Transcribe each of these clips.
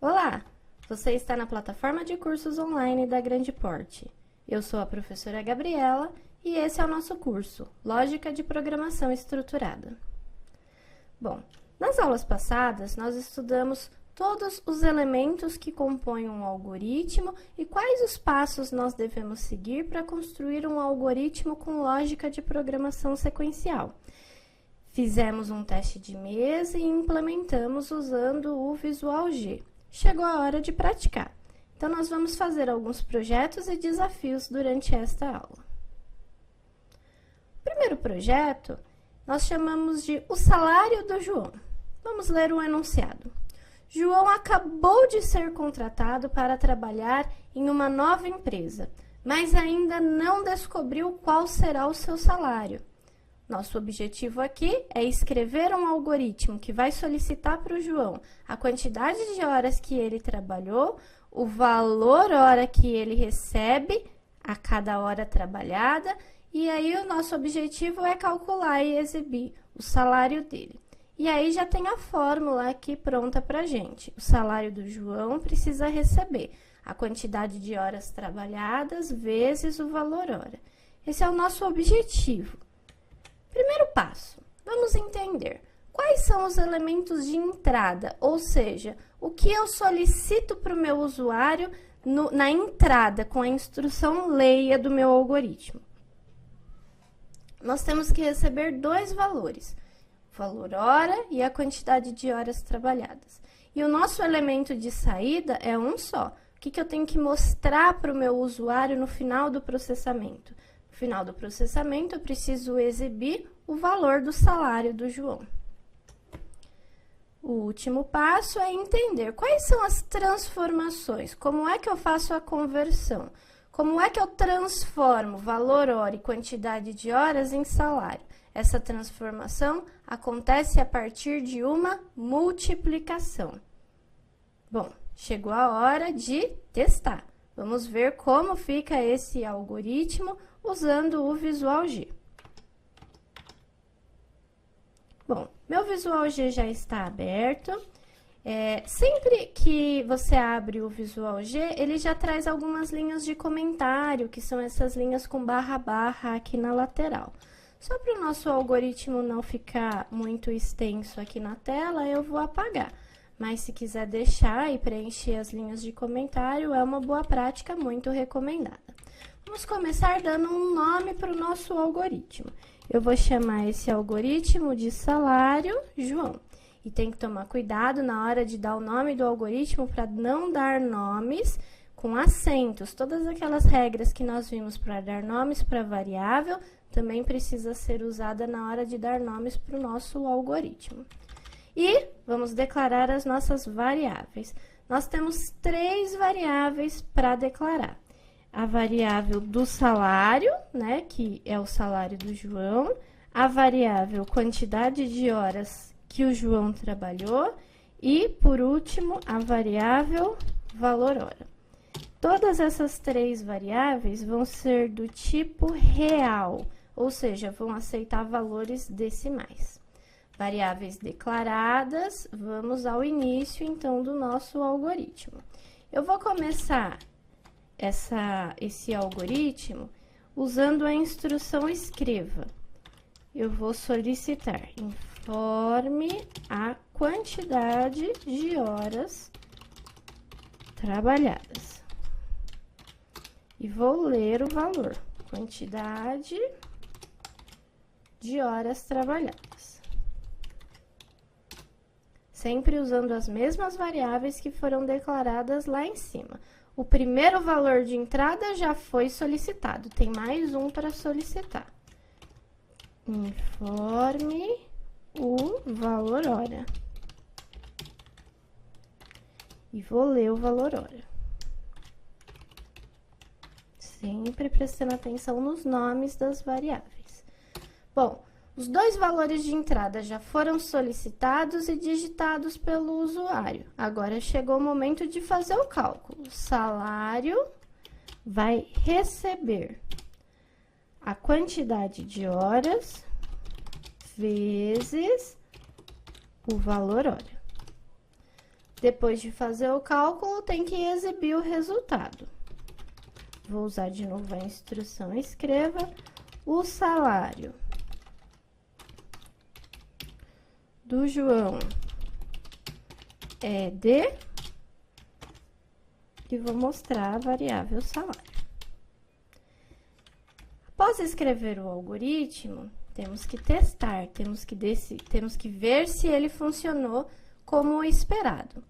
Olá! Você está na plataforma de cursos online da Grande Porte. Eu sou a professora Gabriela e esse é o nosso curso, Lógica de Programação Estruturada. Bom, nas aulas passadas nós estudamos todos os elementos que compõem um algoritmo e quais os passos nós devemos seguir para construir um algoritmo com lógica de programação sequencial. Fizemos um teste de mesa e implementamos usando o Visual G. Chegou a hora de praticar. Então, nós vamos fazer alguns projetos e desafios durante esta aula. O primeiro projeto, nós chamamos de O Salário do João. Vamos ler o enunciado. João acabou de ser contratado para trabalhar em uma nova empresa, mas ainda não descobriu qual será o seu salário. Nosso objetivo aqui é escrever um algoritmo que vai solicitar para o João a quantidade de horas que ele trabalhou, o valor hora que ele recebe a cada hora trabalhada, e aí o nosso objetivo é calcular e exibir o salário dele. E aí já tem a fórmula aqui pronta para a gente. O salário do João precisa receber a quantidade de horas trabalhadas vezes o valor hora. Esse é o nosso objetivo. Primeiro passo, vamos entender quais são os elementos de entrada, ou seja, o que eu solicito para o meu usuário na entrada com a instrução leia do meu algoritmo. Nós temos que receber dois valores, o valor hora e a quantidade de horas trabalhadas. E o nosso elemento de saída é um só. O que eu tenho que mostrar para o meu usuário no final do processamento? No final do processamento, eu preciso exibir o valor do salário do João. O último passo é entender quais são as transformações, como é que eu faço a conversão, como é que eu transformo valor hora e quantidade de horas em salário. Essa transformação acontece a partir de uma multiplicação. Bom, chegou a hora de testar. Vamos ver como fica esse algoritmo usando o Visual G. Bom, meu Visual G já está aberto. Sempre que você abre o Visual G, ele já traz algumas linhas de comentário, que são essas linhas com barra aqui na lateral. Só para o nosso algoritmo não ficar muito extenso aqui na tela, eu vou apagar. Mas se quiser deixar e preencher as linhas de comentário, é uma boa prática, muito recomendada. Vamos começar dando um nome para o nosso algoritmo. Eu vou chamar esse algoritmo de salário João. E tem que tomar cuidado na hora de dar o nome do algoritmo para não dar nomes com acentos. Todas aquelas regras que nós vimos para dar nomes para variável também precisa ser usada na hora de dar nomes para o nosso algoritmo. E vamos declarar as nossas variáveis. Nós temos 3 variáveis para declarar. A variável do salário, né, que é o salário do João, a variável quantidade de horas que o João trabalhou e, por último, a variável valor hora. Todas essas 3 variáveis vão ser do tipo real, ou seja, vão aceitar valores decimais. Variáveis declaradas, vamos ao início, então, do nosso algoritmo. Eu vou começar esse algoritmo usando a instrução escreva. Eu vou solicitar, informe a quantidade de horas trabalhadas. E vou ler o valor, quantidade de horas trabalhadas. Sempre usando as mesmas variáveis que foram declaradas lá em cima. O primeiro valor de entrada já foi solicitado, tem mais um para solicitar. Informe o valor hora. E vou ler o valor hora. Sempre prestando atenção nos nomes das variáveis. Bom, os 2 valores de entrada já foram solicitados e digitados pelo usuário. Agora chegou o momento de fazer o cálculo. O salário vai receber a quantidade de horas vezes o valor hora. Depois de fazer o cálculo, tem que exibir o resultado. Vou usar de novo a instrução escreva o salário do João é de... e vou mostrar a variável salário. Após escrever o algoritmo, temos que testar, temos que ver se ele funcionou como esperado.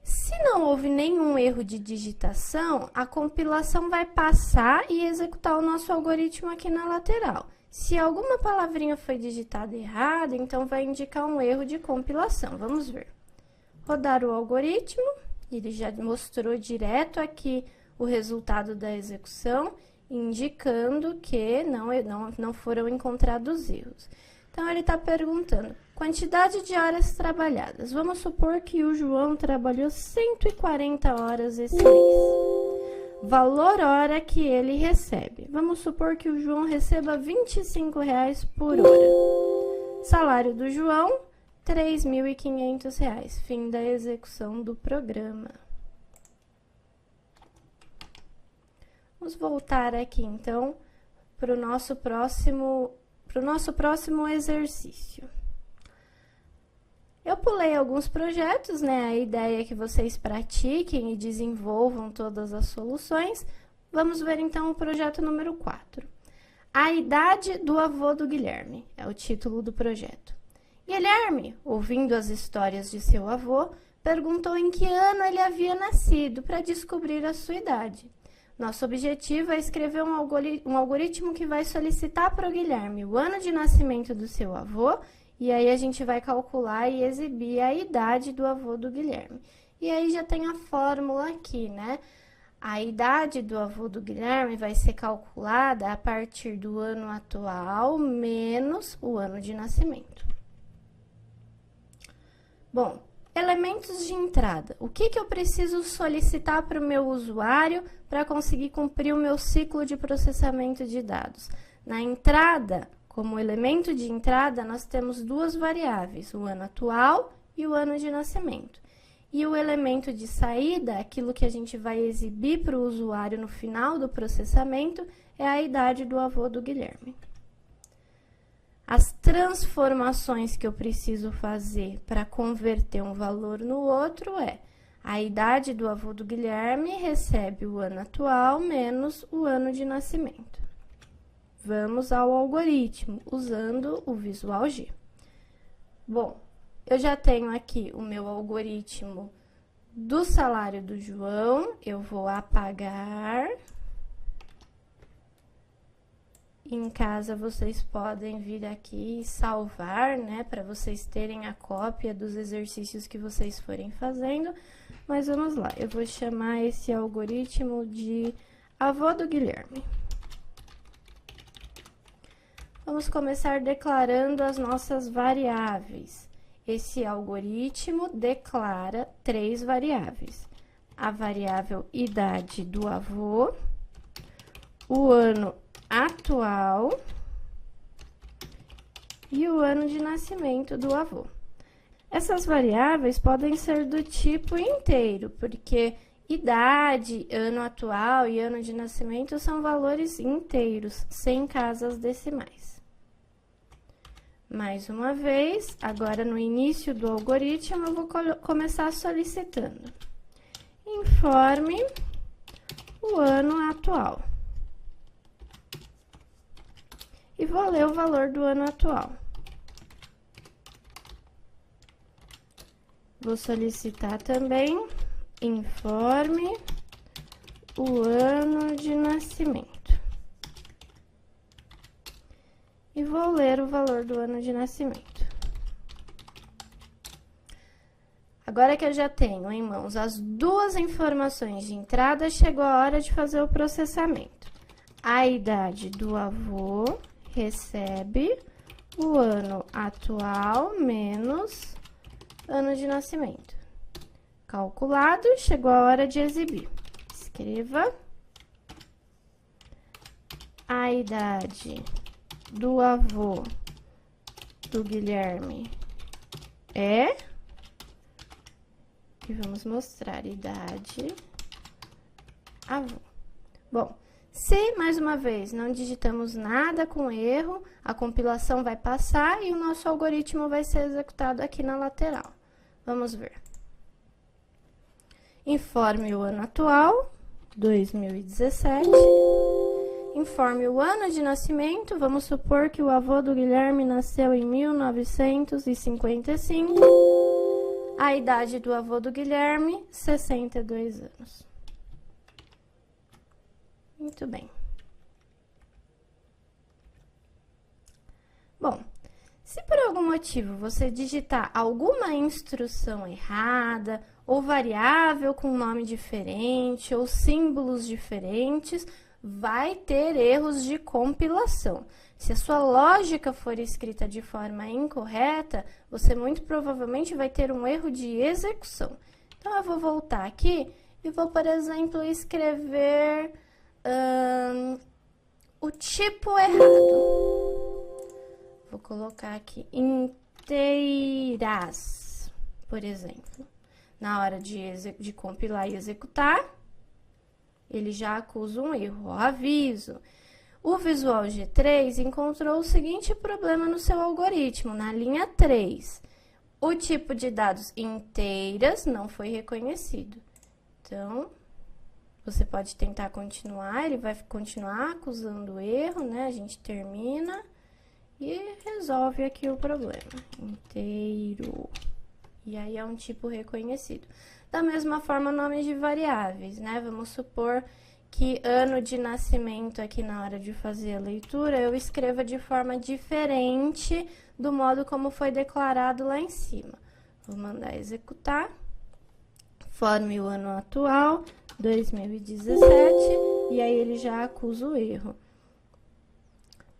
Se não houve nenhum erro de digitação, a compilação vai passar e executar o nosso algoritmo aqui na lateral. Se alguma palavrinha foi digitada errada, então vai indicar um erro de compilação. Vamos ver. Rodar o algoritmo, ele já mostrou direto aqui o resultado da execução, indicando que não foram encontrados erros. Então, ele está perguntando, quantidade de horas trabalhadas. Vamos supor que o João trabalhou 140 horas esse mês. Valor hora que ele recebe. Vamos supor que o João receba R$ 25,00 por hora. Salário do João, R$ 3.500. Fim da execução do programa. Vamos voltar aqui, então, para o nosso próximo exercício. Eu pulei alguns projetos, né? A ideia é que vocês pratiquem e desenvolvam todas as soluções. Vamos ver, então, o projeto número 4. A idade do avô do Guilherme, é o título do projeto. Guilherme, ouvindo as histórias de seu avô, perguntou em que ano ele havia nascido para descobrir a sua idade. Nosso objetivo é escrever um algoritmo que vai solicitar para o Guilherme o ano de nascimento do seu avô, e aí a gente vai calcular e exibir a idade do avô do Guilherme. E aí já tem a fórmula aqui, né? A idade do avô do Guilherme vai ser calculada a partir do ano atual menos o ano de nascimento. Bom, elementos de entrada. O que eu preciso solicitar para o meu usuário para conseguir cumprir o meu ciclo de processamento de dados? Na entrada, como elemento de entrada, nós temos duas variáveis, o ano atual e o ano de nascimento. E o elemento de saída, aquilo que a gente vai exibir para o usuário no final do processamento, é a idade do avô do Guilherme. As transformações que eu preciso fazer para converter um valor no outro é a idade do avô do Guilherme recebe o ano atual menos o ano de nascimento. Vamos ao algoritmo, usando o Visual G. Bom, eu já tenho aqui o meu algoritmo do salário do João, eu vou apagar. Em casa, vocês podem vir aqui e salvar, né, para vocês terem a cópia dos exercícios que vocês forem fazendo. Mas vamos lá, eu vou chamar esse algoritmo de avô do Guilherme. Vamos começar declarando as nossas variáveis. Esse algoritmo declara 3 variáveis. A variável idade do avô, o ano atual e o ano de nascimento do avô. Essas variáveis podem ser do tipo inteiro, porque idade, ano atual e ano de nascimento são valores inteiros, sem casas decimais. Mais uma vez, agora no início do algoritmo, eu vou começar solicitando. Informe o ano atual. E vou ler o valor do ano atual. Vou solicitar também, informe o ano de nascimento. E vou ler o valor do ano de nascimento. Agora que eu já tenho em mãos as duas informações de entrada, chegou a hora de fazer o processamento. A idade do avô recebe o ano atual menos ano de nascimento. Calculado, chegou a hora de exibir. Escreva a idade do avô do Guilherme é e vamos mostrar idade avô. Bom, se, mais uma vez, não digitamos nada com erro, a compilação vai passar e o nosso algoritmo vai ser executado aqui na lateral. Vamos ver. Informe o ano atual, 2017. Informe o ano de nascimento, vamos supor que o avô do Guilherme nasceu em 1955. A idade do avô do Guilherme, 62 anos. Muito bem. Bom, se por algum motivo você digitar alguma instrução errada, ou variável com nome diferente, ou símbolos diferentes, vai ter erros de compilação. Se a sua lógica for escrita de forma incorreta, você muito provavelmente vai ter um erro de execução. Então, eu vou voltar aqui e vou, por exemplo, escrever o tipo errado. Vou colocar aqui inteiras, por exemplo. Na hora de compilar e executar, ele já acusa um erro. Ó, aviso. O Visual G3 encontrou o seguinte problema no seu algoritmo, na linha 3. O tipo de dados inteiras não foi reconhecido. Então, você pode tentar continuar, ele vai continuar acusando o erro, né? A gente termina e resolve aqui o problema. Inteiro. E aí é um tipo reconhecido. Da mesma forma, nome de variáveis, né? Vamos supor que ano de nascimento aqui na hora de fazer a leitura, eu escreva de forma diferente do modo como foi declarado lá em cima. Vou mandar executar. Forme o ano atual, 2017, e aí ele já acusa o erro,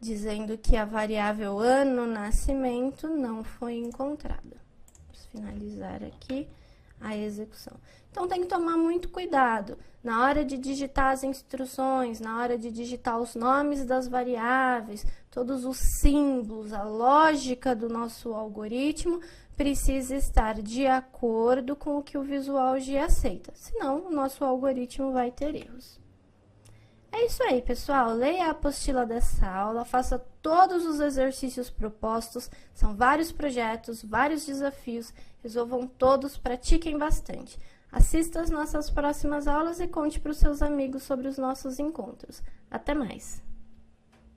dizendo que a variável ano nascimento não foi encontrada. Vamos finalizar aqui a execução. Então, tem que tomar muito cuidado na hora de digitar as instruções, na hora de digitar os nomes das variáveis, todos os símbolos, a lógica do nosso algoritmo precisa estar de acordo com o que o Visual G aceita, senão o nosso algoritmo vai ter erros. É isso aí, pessoal. Leia a apostila dessa aula, faça todos os exercícios propostos, são vários projetos, vários desafios, resolvam todos, pratiquem bastante. Assista às nossas próximas aulas e conte para os seus amigos sobre os nossos encontros. Até mais!